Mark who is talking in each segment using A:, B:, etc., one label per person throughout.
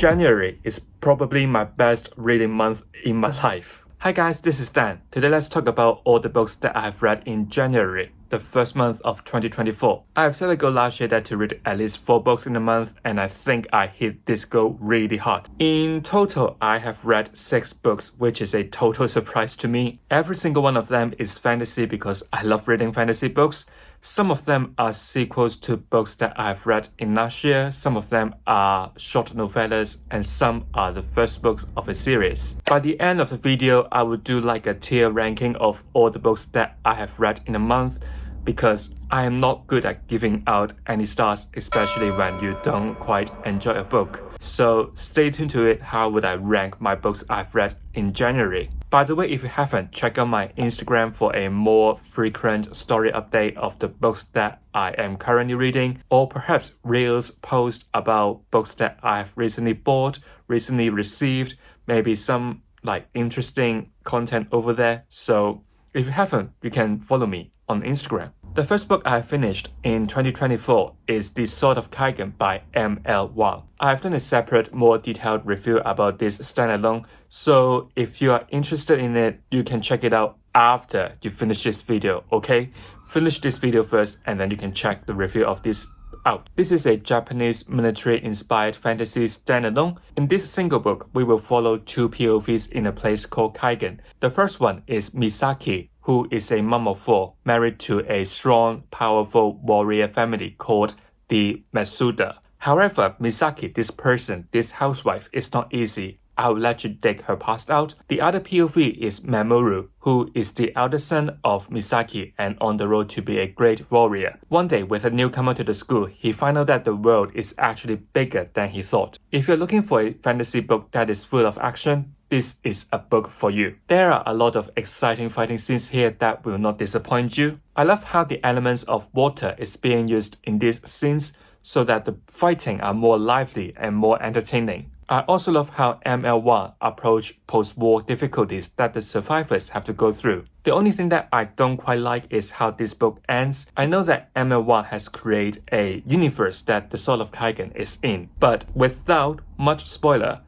A: January is probably my best reading month in my life. Hi guys, this is Dan. Today let's talk about all the books that I have read in January, the first month of 2024. I have set a goal last year that to read at least 4 books in a month, and I think I hit this goal really hard. In total, I have read 6 books, which is a total surprise to me. Every single one of them is fantasy because I love reading fantasy books. Some of them are sequels to books that I've read in last year, some of them are short novellas, and some are the first books of a series. By the end of the video, I will do like a tier ranking of all the books that I have read in a month, because I am not good at giving out any stars, especially when you don't quite enjoy a book. So stay tuned to it. How would I rank my books I've read in January? By the way, if you haven't, check out my Instagram for a more frequent story update of the books that I am currently reading, or perhaps reels post about books that I've recently bought, recently received, maybe some like interesting content over there. So if you haven't, you can follow me on Instagram. The first book I finished in 2024 is The Sword of Kaigan by M.L. Wang. I've done a separate, more detailed review about this standalone, so if you are interested in it, you can check it out after you finish this video, okay? Finish this video first and then you can check the review of this out. This is a Japanese military-inspired fantasy standalone. In this single book, we will follow 2 POVs in a place called Kaigan. The first one is Misaki, who is a mom of 4, married to a strong, powerful warrior family called the Matsuda. However, Misaki, this person, this housewife, is not easy. I'll let you dig her past out. The other POV is Mamoru, who is the eldest son of Misaki and on the road to be a great warrior. One day, with a newcomer to the school, he found out that the world is actually bigger than he thought. If you're looking for a fantasy book that is full of action, this is a book for you. There are a lot of exciting fighting scenes here that will not disappoint you. I love how the elements of water is being used in these scenes so that the fighting are more lively and more entertaining. I also love how M.L. Wang approached post-war difficulties that the survivors have to go through. The only thing that I don't quite like is how this book ends. I know that M.L. Wang has created a universe that the Sword of Kaigan is in, but without much spoiler,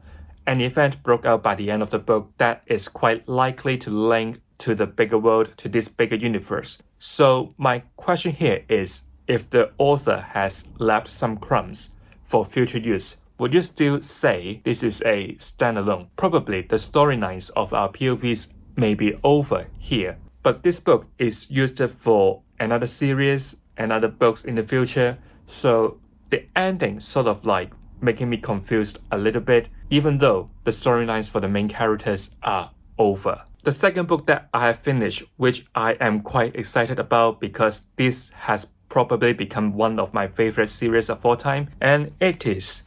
A: an event broke out by the end of the book that is quite likely to link to the bigger world, to this bigger universe. So my question here is, if the author has left some crumbs for future use, would you still say this is a standalone? Probably the storylines of our POVs may be over here, but this book is used for another series, another books in the future, so the ending sort of like making me confused a little bit, even though the storylines for the main characters are over. The second book that I have finished, which I am quite excited about because this has probably become one of my favorite series of all time, and it is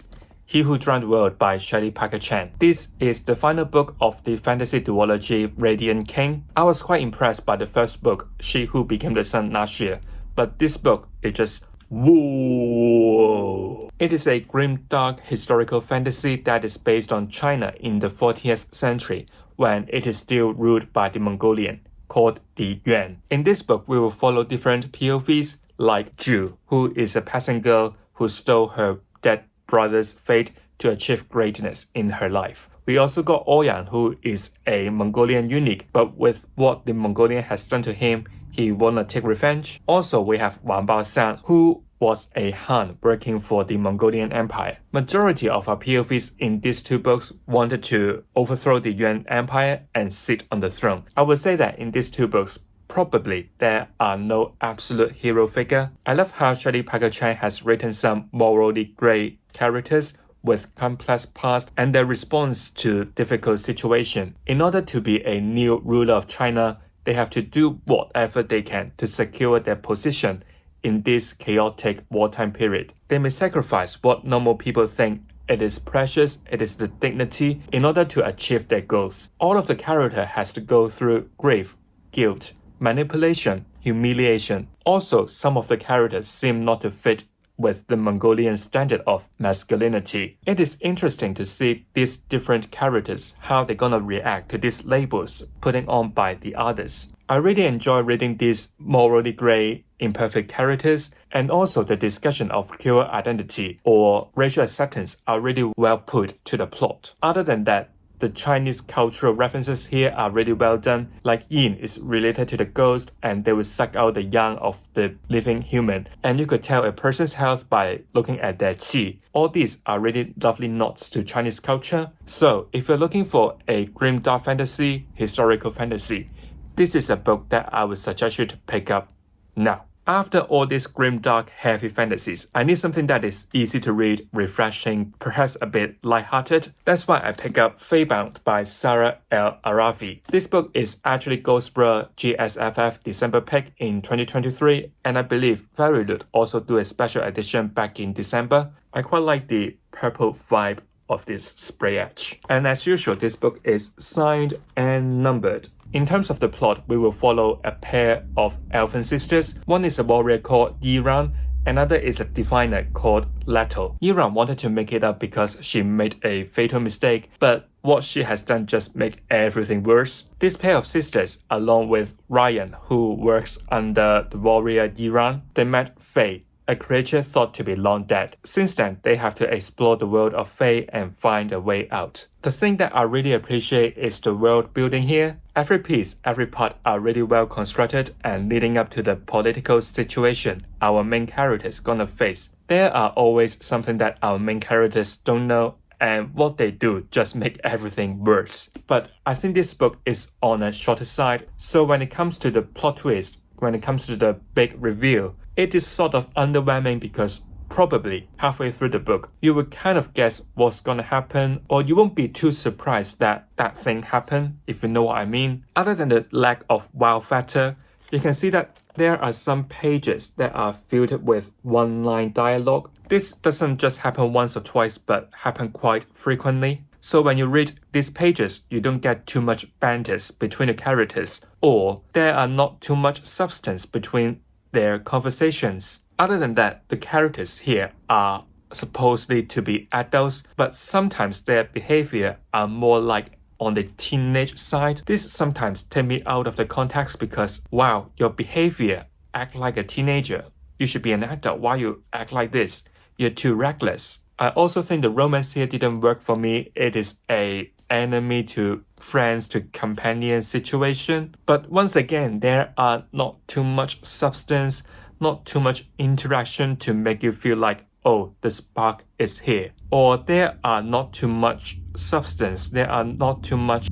A: He Who Drowned the World by Shelley Parker Chan. This is the final book of the fantasy duology Radiant King. I was quite impressed by the first book, She Who Became the Sun, last year, but this book is just whoa. It is a grim, dark historical fantasy that is based on China in the 40th century, when it is still ruled by the Mongolian, called the Yuan. In this book, we will follow different POVs, like Ju, who is a peasant girl who stole her dead brother's fate to achieve greatness in her life. We also got Oyan, who is a Mongolian eunuch, but with what the Mongolian has done to him, he wanna take revenge. Also, we have Wang Baoxian, who was a Han working for the Mongolian Empire. Majority of our POVs in these 2 books wanted to overthrow the Yuan Empire and sit on the throne. I would say that in these 2 books, probably there are no absolute hero figure. I love how Shelley Parker Chan has written some morally grey characters with complex past and their response to difficult situation. In order to be a new ruler of China, they have to do whatever they can to secure their position in this chaotic wartime period. They may sacrifice what normal people think it is precious, it is the dignity, in order to achieve their goals. All of the character has to go through grief, guilt, manipulation, humiliation. Also, some of the characters seem not to fit with the Mongolian standard of masculinity. It is interesting to see these different characters, how they're gonna react to these labels putting on by the others. I really enjoy reading these morally gray, imperfect characters, and also the discussion of queer identity or racial acceptance are really well put to the plot. Other than that, the Chinese cultural references here are really well done, like yin is related to the ghost and they will suck out the yang of the living human, and you could tell a person's health by looking at their qi. All these are really lovely nods to Chinese culture. So if you're looking for a grimdark fantasy, historical fantasy, this is a book that I would suggest you to pick up now. After all these grimdark, heavy fantasies, I need something that is easy to read, refreshing, perhaps a bit lighthearted. That's why I pick up Debound by Sarah El Arafi. This book is actually Ghostbra GSFF December pick in 2023, and I believe Verilud also do a special edition back in December. I quite like the purple vibe of this spray edge. And as usual, this book is signed and numbered. In terms of the plot, we will follow a pair of elfin sisters. One is a warrior called Yiran, another is a diviner called Leto. Yiran wanted to make it up because she made a fatal mistake, but what she has done just made everything worse. This pair of sisters, along with Ryan, who works under the warrior Yiran, they met Faye, a creature thought to be long dead. Since then, they have to explore the world of Fae and find a way out. The thing that I really appreciate is the world building here. Every piece, every part are really well constructed and leading up to the political situation our main characters gonna face. There are always something that our main characters don't know, and what they do just make everything worse. But I think this book is on a shorter side, so when it comes to the plot twist, when it comes to the big reveal, it is sort of underwhelming because probably halfway through the book, you will kind of guess what's gonna happen, or you won't be too surprised that that thing happened, if you know what I mean. Other than the lack of wow factor, you can see that there are some pages that are filled with one-line dialogue. This doesn't just happen once or twice, but happen quite frequently. So when you read these pages, you don't get too much banter between the characters, or there are not too much substance between their conversations. Other than that, the characters here are supposedly to be adults, but sometimes their behavior are more like on the teenage side. This sometimes take me out of the context because, wow, your behavior act like a teenager. You should be an adult. Why you act like this? You're too reckless. I also think the romance here didn't work for me. It is a enemy to friends to companion situation. But once again, there are not too much substance, not too much interaction to make you feel like, oh, the spark is here. Or there are not too much substance, there are not too much,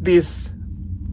A: this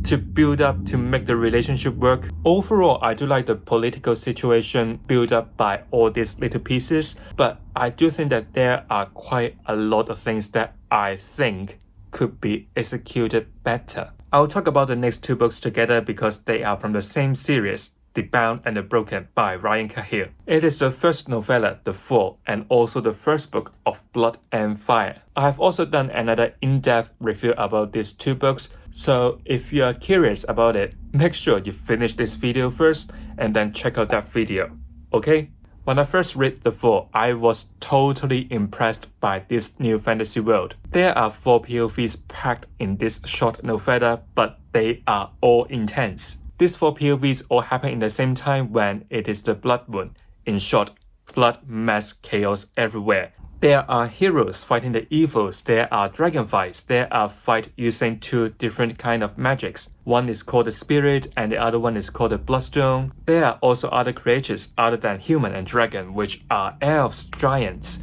A: to build up to make the relationship work. Overall, I do like the political situation built up by all these little pieces, but I do think that there are quite a lot of things that I think could be executed better. I'll talk about the next two books together because they are from the same series, Debound and the Broken by Ryan Cahill. It is the first novella, The Fall, and also the first book of Blood and Fire. I have also done another in-depth review about these two books, so if you are curious about it, make sure you finish this video first and then check out that video, okay? When I first read The Fall, I was totally impressed by this new fantasy world. There are 4 POVs packed in this short novella, but they are all intense. These 4 POVs all happen in the same time when it is the blood moon. In short, blood, mass, chaos everywhere. There are heroes fighting the evils, there are dragon fights, there are fights using 2 different kind of magics. One is called the spirit and the other one is called the bloodstone. There are also other creatures other than human and dragon, which are elves, giants.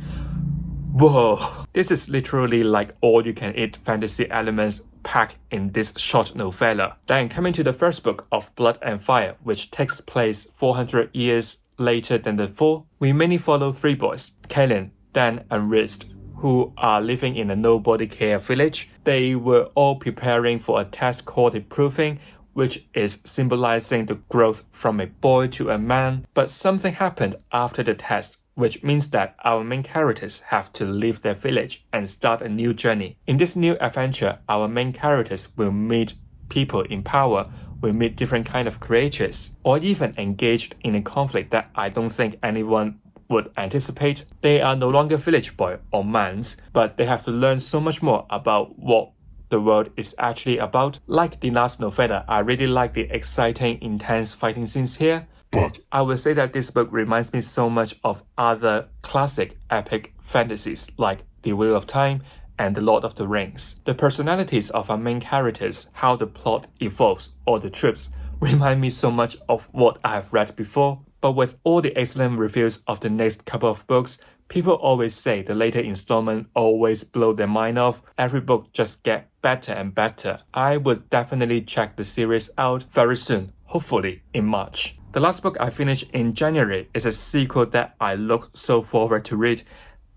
A: Whoa, this is literally like all-you-can-eat fantasy elements packed in this short novella. Then coming to the first book of Blood and Fire, which takes place 400 years later than the Fall, we mainly follow 3 boys, Kalen, Dan and Rist, who are living in a nobody care village. They were all preparing for a test called the Proving, which is symbolizing the growth from a boy to a man. But something happened after the test, which means that our main characters have to leave their village and start a new journey. In this new adventure, our main characters will meet people in power, will meet different kind of creatures, or even engaged in a conflict that I don't think anyone would anticipate. They are no longer village boy or mans, but they have to learn so much more about what the world is actually about. Like the last novella, I really like the exciting, intense fighting scenes here. But I would say that this book reminds me so much of other classic epic fantasies like The Wheel of Time and The Lord of the Rings. The personalities of our main characters, how the plot evolves, or the tropes remind me so much of what I have read before. But with all the excellent reviews of the next couple of books, people always say the later installment always blow their mind off. Every book just get better and better. I would definitely check the series out very soon, hopefully in March. The last book I finished in January is a sequel that I look so forward to read,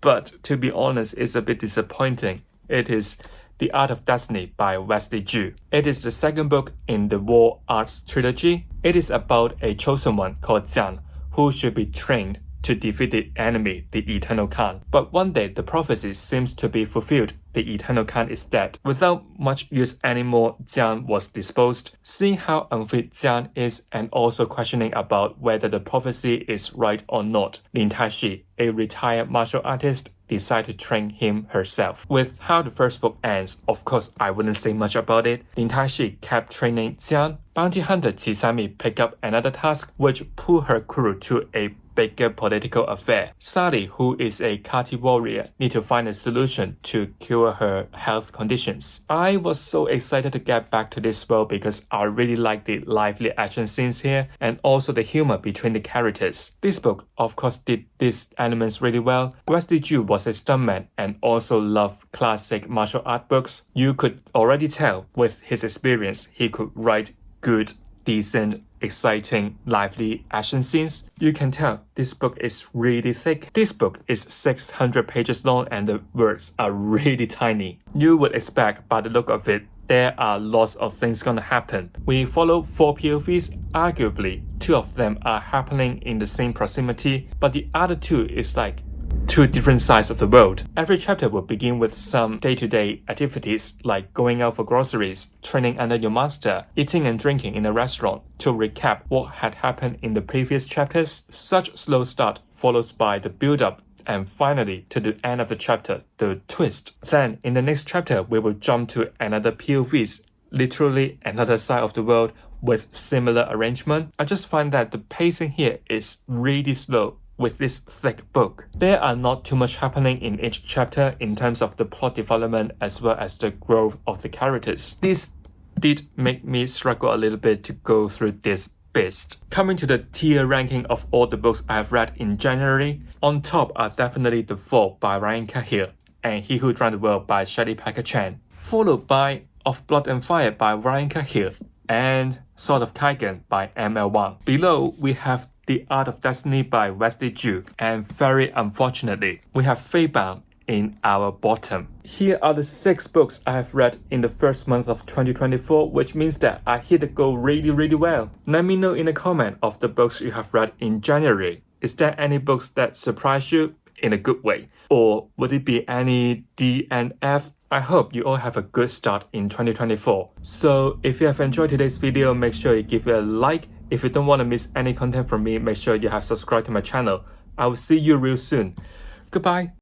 A: but to be honest, it's a bit disappointing. It is The Art of Destiny by Wesley Ju. It is the second book in the War Arts trilogy. It is about a chosen one called Jian, who should be trained to defeat the enemy, the Eternal Khan. But one day, the prophecy seems to be fulfilled. The Eternal Khan is dead. Without much use anymore, Jian was disposed. Seeing how unfit Jian is and also questioning about whether the prophecy is right or not, Lin Taishi, a retired martial artist, decided to train him herself. With how the first book ends, of course I wouldn't say much about it. Lin Taishi kept training Jian. Bounty hunter Chisami picked up another task which pulled her crew to a bigger political affair. Sally, who is a Kati warrior, need to find a solution to cure her health conditions. I was so excited to get back to this world because I really like the lively action scenes here and also the humor between the characters. This book, of course, did these elements really well. Wesley Ju was a stuntman and also loved classic martial art books. You could already tell with his experience he could write good, decent, exciting, lively action scenes. You can tell this book is really thick. This book is 600 pages long and the words are really tiny. You would expect by the look of it, there are lots of things gonna happen. We follow 4 POVs. Arguably, 2 of them are happening in the same proximity, but the other 2 is like 2 different sides of the world. Every chapter will begin with some day-to-day activities like going out for groceries, training under your master, eating and drinking in a restaurant to recap what had happened in the previous chapters. Such slow start follows by the build-up and finally to the end of the chapter, the twist. Then in the next chapter, we will jump to another POVs, literally another side of the world with similar arrangement. I just find that the pacing here is really slow with this thick book. There are not too much happening in each chapter in terms of the plot development as well as the growth of the characters. This did make me struggle a little bit to go through this beast. Coming to the tier ranking of all the books I have read in January, on top are definitely The Fall by Ryan Cahill and He Who Drowned the World by Shelley Packer Chan, followed by Of Blood and Fire by Ryan Cahill and Sword of Kaigan by ML Wang. Below, we have The Art of Destiny by Wesley Ju, and very unfortunately, we have Debound in our bottom. Here are the 6 books I have read in the first month of 2024, which means that I hit the goal really well. Let me know in the comment of the books you have read in January. Is there any books that surprised you in a good way? Or would it be any D and F? I hope you all have a good start in 2024. So if you have enjoyed today's video, make sure you give it a like. If you don't want to miss any content from me, make sure you have subscribed to my channel. I will see you real soon. Goodbye.